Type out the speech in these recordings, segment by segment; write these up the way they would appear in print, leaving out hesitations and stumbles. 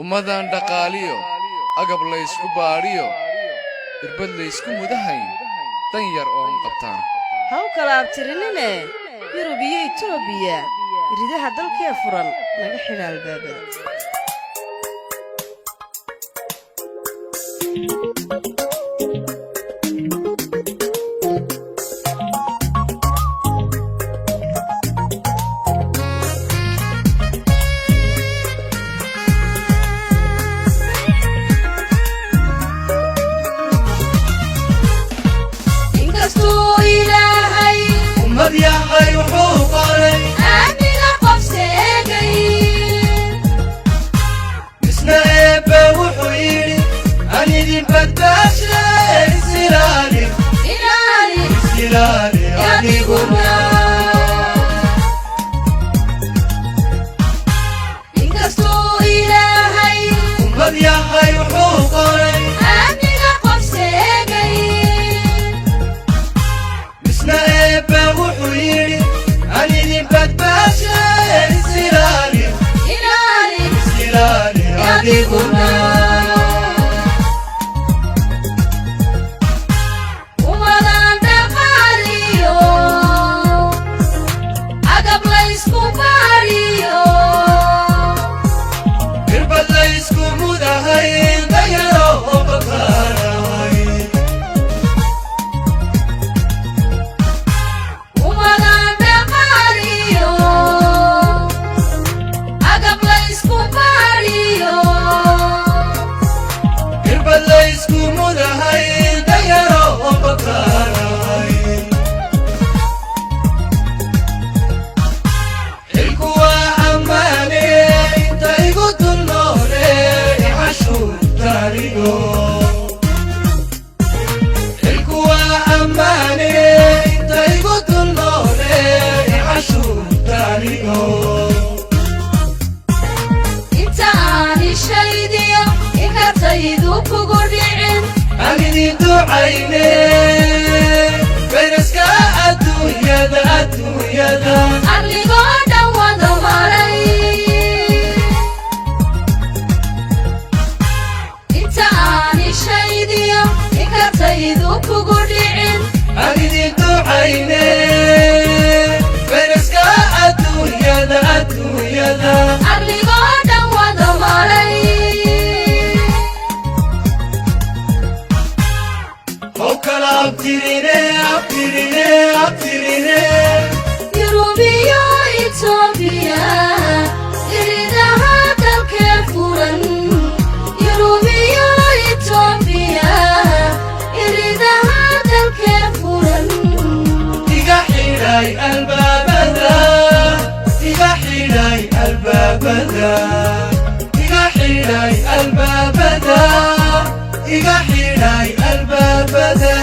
ummadan dhaqaaliyo agab la isku baariyo irbad la isku mudahay dan yar oo qabtaan haw kala abtirinine Yurubiya Itoobiya ridaha dalkee furan laga xidha albaabada يا حي وحوقري أمي لقف ساقي مسنايبة وحويري أني دي فتاش سلالي سلالي يعني قرنا إنكستو إلهي أمد يا حي وحوقري أمي لقف ساقي مسنايبة وحويري أني دي فتاش سلالي سلالي يعني قرنا عيني فيرسكا الدنيا ذا اللي قاعدة وضمري انت اني شايدية اكتايدوك قرعين عيني عيني فيرسكا الدنيا ذا اللي قاعدة وضمري Yurubiya Itoobiya ridaha dalkee furan Yurubiya Itoobiya ridaha dalkee furan iga xidhay albaabada iga xidhay albaabada iga xidhay albaabada iga xidhay albaabada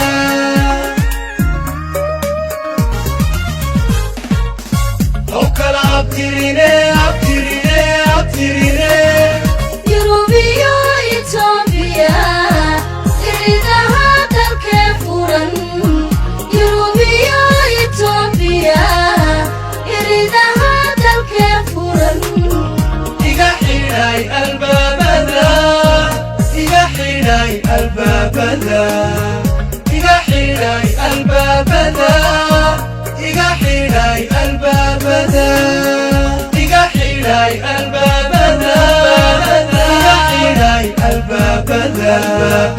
Yurubiya Itoobiya ridaha dalkee furan Yurubiya Itoobiya ridaha dalkee furan iga xidhay albaabada iga xidhay albaabada iga xidhay albaabada iga xidhay albaabada iga xidhay albaabada iga xidhay albaabada